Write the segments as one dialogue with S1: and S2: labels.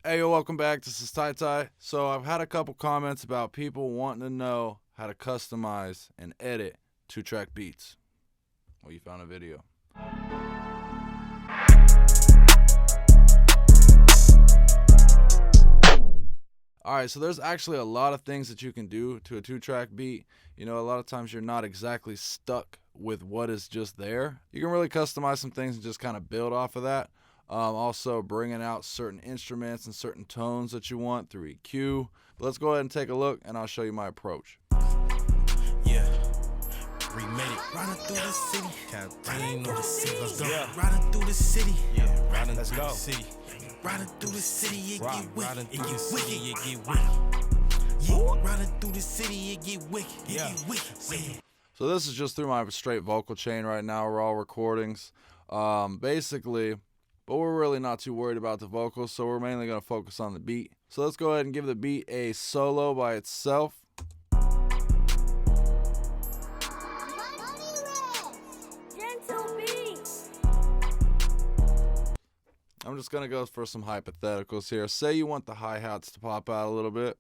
S1: Hey, yo, welcome back. This is Tai Tai. So I've had a couple comments about people wanting to know how to customize and edit 2-track beats. Well, you found a video. Alright, so there's actually a lot of things that you can do to a 2-track beat. You know, a lot of times you're not exactly stuck with what is just there. You can really customize some things and just kind of build off of that. Also bringing out certain instruments and certain tones that you want through EQ. But let's go ahead and take a look and I'll show you my approach.
S2: Yeah, remade it. Riding through the city. Campaign on the city. Let's go. Yeah. Riding through the city. Yeah, riding through the city. Riding through the city, it get wicked. Riding through the city, it get wicked. Yeah, riding through the city, it get wicked. Yeah. It get wicked.
S1: So this is just through my straight vocal chain right now, raw recordings. Basically, but we're really not too worried about the vocals, so we're mainly going to focus on the beat. So let's go ahead and give the beat a solo by itself. I'm just going to go for some hypotheticals here. Say you want the hi-hats to pop out a little bit.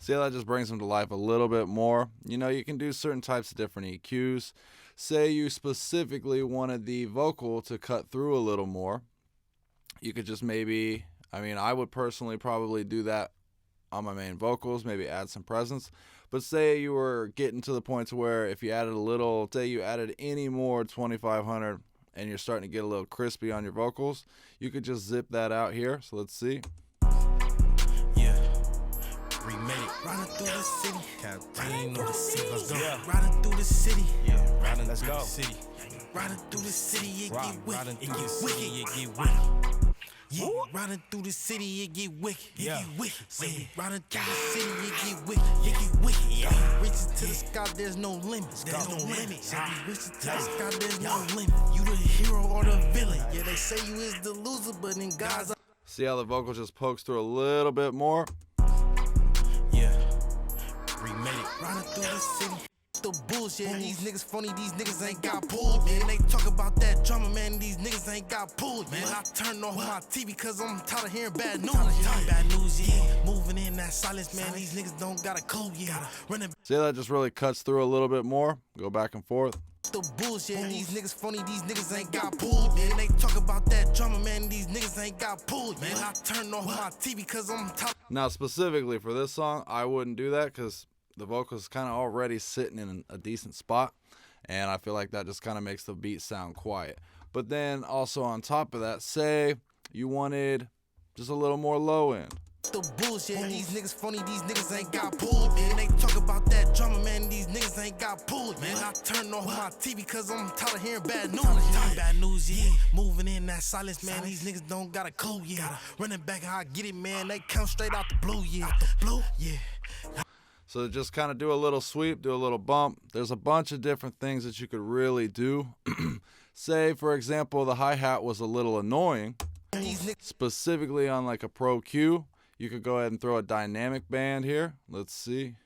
S1: See how that just brings them to life a little bit more. You know, you can do certain types of different EQs. Say you specifically wanted the vocal to cut through a little more. You could just maybe, I would personally probably do that on my main vocals, maybe add some presence. But say you were getting to the point to where if you added a little, say you added any more 2500 and you're starting to get a little crispy on your vocals, you could just zip that out here. So let's see.
S2: Remade it. Riding through the city. Campaign on the city. Let's go. Yeah. Riding through the city. Yeah. Riding through the city. Riding through the city, it get wicked. It get wicked. It get wicked. Yeah. Riding through the city, it get wicked. It get wicked. Riding through the city, it get wicked. It get wicked. Yeah. Reaching to the sky, there's no limits. There's no limits. Reaching to the sky, there's no limit. You the hero or the villain. Yeah, they say you is the loser, but in God's eyes.
S1: See how the vocal just pokes through a little bit more?
S2: Remade it. Riding through the city. The bullshit. These niggas funny, these niggas ain't got pulled, man. They talk about that drama, man. These niggas ain't got pulled, man. I turned off my TV cause I'm tired of hearing bad news. Bad news, yeah. Moving in that silence, man. These niggas don't got a clue, yeah. Running.
S1: See how that just really cuts through a little bit more? Go back and forth.
S2: The bullshit. These niggas funny, these niggas ain't got pulled, man. They talk about that drama, man. These niggas ain't got pulled, man. I turned off my TV cause I'm tired.
S1: Now, specifically for this song, I wouldn't do that because the vocal is kind of already sitting in a decent spot, and I feel like that just kind of makes the beat sound quiet. But then also on top of that, say you wanted just a little more low end.
S2: The bullshit. These niggas funny, these niggas ain't got pulled, man. They talk about that drama, man. These niggas ain't got pulled, man. I turned off my TV cause I'm tired of hearing bad news. Bad news, yeah. Moving in that silence, man. These niggas don't got a clue, yeah. Running back how I get it, man. They come straight out the blue, yeah. Blue, yeah.
S1: So just kind of do a little sweep, do a little bump. There's a bunch of different things that you could really do. Say, for example, the hi-hat was a little annoying. Specifically on like a Pro Q, you could go ahead and throw a dynamic band here. Let's see.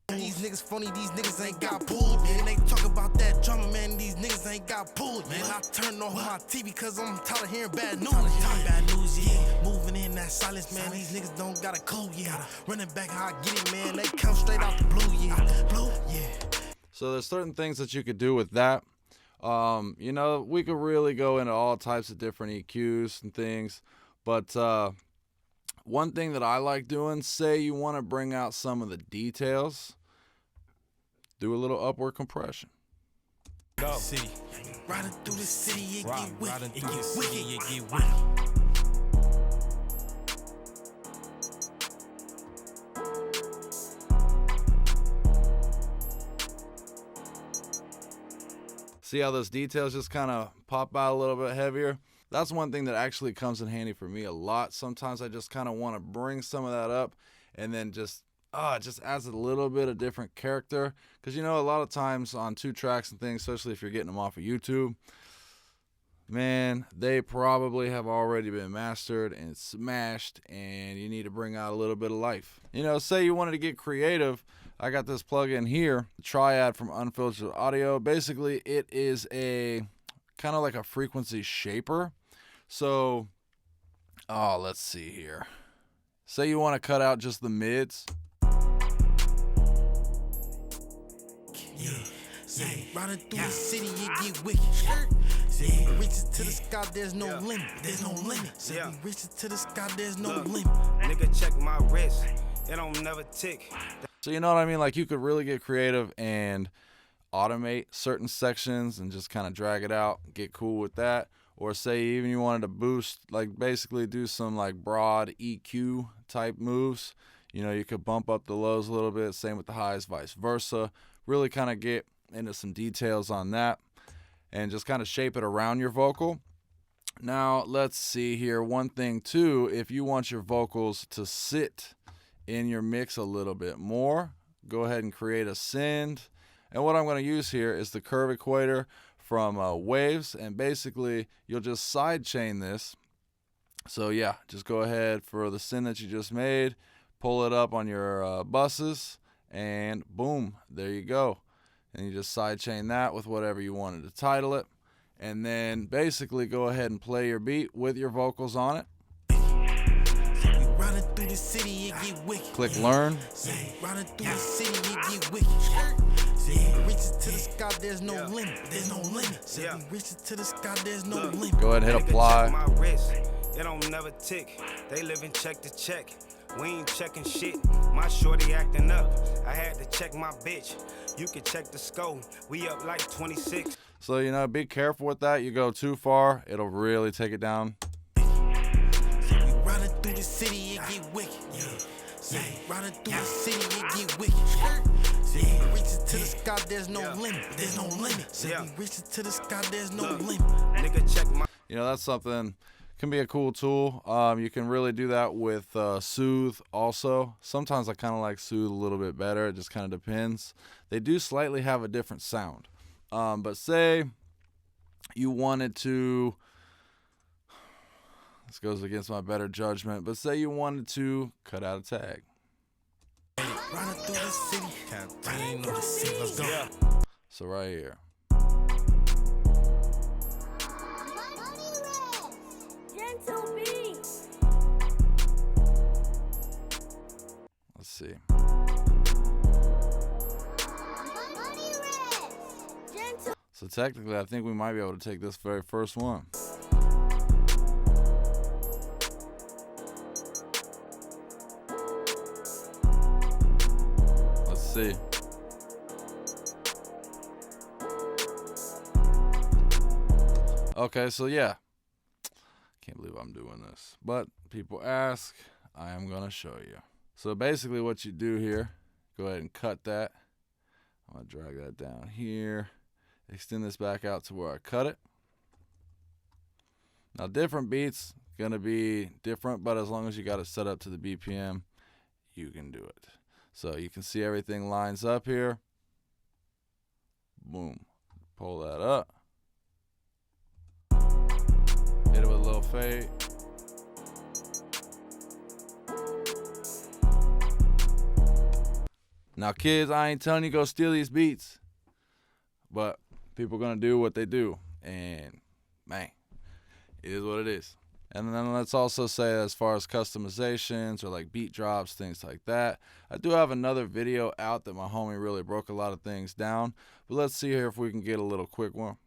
S2: These niggas funny, these niggas ain't got pulled, man. They talk about that drama, man. These niggas ain't got pulled, man. I turned off my TV cause I'm tired of hearing bad news. Bad news, yeah. Moving in that silence, man. These niggas don't got a clue, yeah. Running back how I get it, man. They come straight out the blue, yeah. Blue, yeah.
S1: So there's certain things that you could do with that. You know, we could really go into all types of different EQs and things, but one thing that I like doing, say you want to bring out some of the details, do a little upward compression.
S2: Go. City. Riding through the city, it get wicked. It get wicked. It get wicked.
S1: See how those details just kind of pop out a little bit heavier? That's one thing that actually comes in handy for me a lot. Sometimes I just kind of want to bring some of that up and then just it just adds a little bit of different character. Because, you know, a lot of times on 2 tracks and things, especially if you're getting them off of YouTube, man, they probably have already been mastered and smashed, and you need to bring out a little bit of life. You know, say you wanted to get creative. I got this plugin here, Triad from Unfiltered Audio. Basically, it is a kind of like a frequency shaper. So, let's see here. Say you want to cut out just the mids.
S2: Riding through the city, you get wicked. Reaches to the sky, there's no limit. There's no limit. Reaches to the sky, there's no limit.
S3: Nigga, check my wrist. It don't never tick.
S1: So you know what I mean? Like, you could really get creative and automate certain sections and just kind of drag it out, get cool with that. Or say even you wanted to boost, like basically do some like broad EQ type moves. You know, you could bump up the lows a little bit, same with the highs, vice versa. Really kind of get into some details on that and just kind of shape it around your vocal. Now, let's see here. One thing too, if you want your vocals to sit in your mix a little bit more, go ahead and create a send. And what I'm going to use here is the curve equator from Waves, and basically you'll just side chain this. So yeah, just go ahead for the send that you just made, pull it up on your buses, and boom, there you go. And you just side chain that with whatever you wanted to title it, and then basically go ahead and play your beat with your vocals on it.
S2: Riding through the city, it get wicked.
S1: Click learn.
S2: Riding through the city, it get wicked. Reaches to the sky, there's no limit. There's no limit. Reaches to the sky, there's no limit.
S1: Go ahead and hit
S3: Nigga,
S1: apply.
S3: check my wrist. It don't never tick. They living check to check. We ain't checking shit. My shorty acting up. I had to check my bitch. You can check the score. We up like 26.
S1: So, you know, be careful with that. You go too far, it'll really take it down.
S2: Riding through the city, it get wicked. Riding through the city, it get wicked. Reaches to the sky, there's no limit. There's no limit. Reaches to the sky, there's no limit.
S3: Nigga, check my.
S1: You know, that's something, can be a cool tool. You can really do that with Soothe also. Sometimes I kind of like Soothe a little bit better. It just kind of depends. They do slightly have a different sound. But say you wanted to, this goes against my better judgment, but say you wanted to cut out a tag.
S2: Riding through the city, captain of the city. Let's go.
S1: So right here. Let's see. So technically, I think we might be able to take this very first one. Let's see. Okay, so yeah. Can't believe I'm doing this. But people ask, I am going to show you. So basically what you do here, go ahead and cut that. I'm going to drag that down here. Extend this back out to where I cut it. Now different beats going to be different, but as long as you got it set up to the BPM, you can do it. So you can see everything lines up here. Boom. Pull that up. Hit it with a little fade. Now kids, I ain't telling you go steal these beats, but people are going to do what they do, and man, it is what it is. And then let's also say, as far as customizations or like beat drops, things like that, I do have another video out that my homie really broke a lot of things down, but let's see here if we can get a little quick one.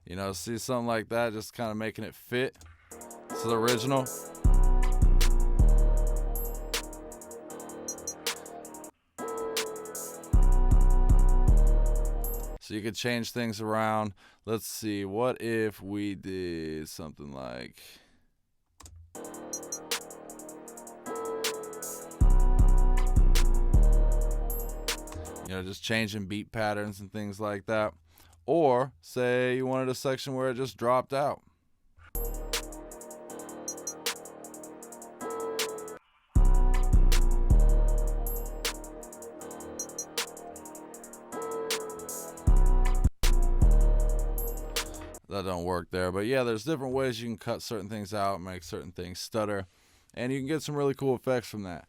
S1: You know, see something like that, just kind of making it fit to the original. So you could change things around. Let's see, what if we did something like, you know, just changing beat patterns and things like that. Or say you wanted a section where it just dropped out. that don't work there. But yeah, there's different ways you can cut certain things out, make certain things stutter, and you can get some really cool effects from that.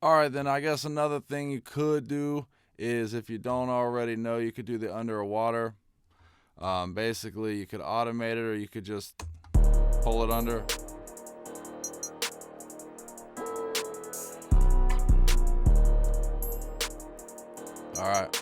S1: All right, then I guess another thing you could do is, if you don't already know, you could do the underwater. Basically, you could automate it, or you could just pull it under. All right.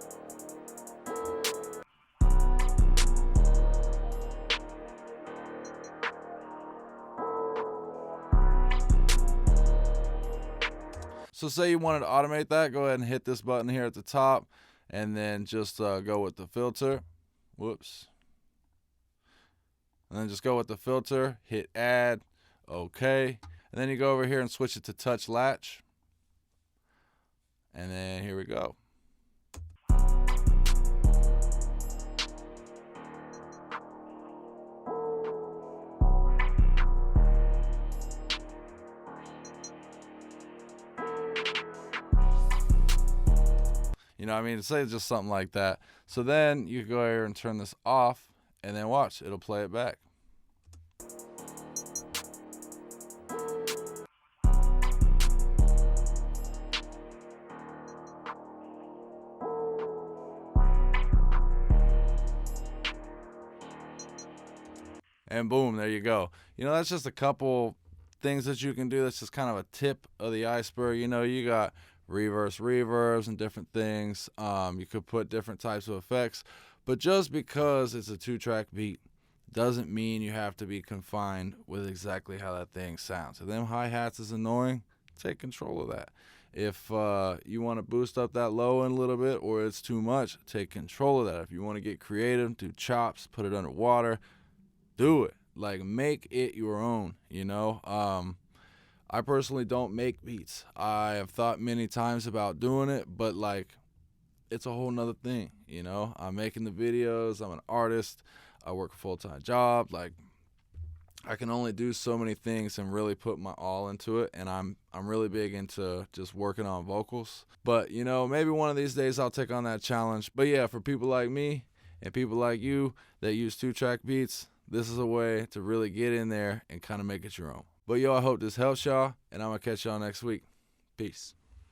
S1: So say you wanted to automate that, go ahead and hit this button here at the top, and then just go with the filter. Whoops. And then just go with the filter, hit add, okay. And then you go over here and switch it to touch latch. And then here we go. You know what I mean? Say just something like that. So then you go here and turn this off, and then watch, it'll play it back. And boom, there you go. You know, that's just a couple things that you can do. That's just kind of a tip of the iceberg. You know, you got reverse reverbs and different things. You could put different types of effects. But just because it's a 2-track beat doesn't mean you have to be confined with exactly how that thing sounds. If them hi-hats is annoying, take control of that. If you want to boost up that low end a little bit, or it's too much, take control of that. If you want to get creative, do chops, put it underwater, do it. Like, make it your own, you know? I personally don't make beats. I have thought many times about doing it, but like, it's a whole nother thing, you know? I'm making the videos, I'm an artist, I work a full-time job. Like, I can only do so many things and really put my all into it, and I'm really big into just working on vocals. But, you know, maybe one of these days I'll take on that challenge. But yeah, for people like me and people like you that use 2-track beats, this is a way to really get in there and kind of make it your own. But yo, I hope this helps y'all, and I'm going to catch y'all next week. Peace.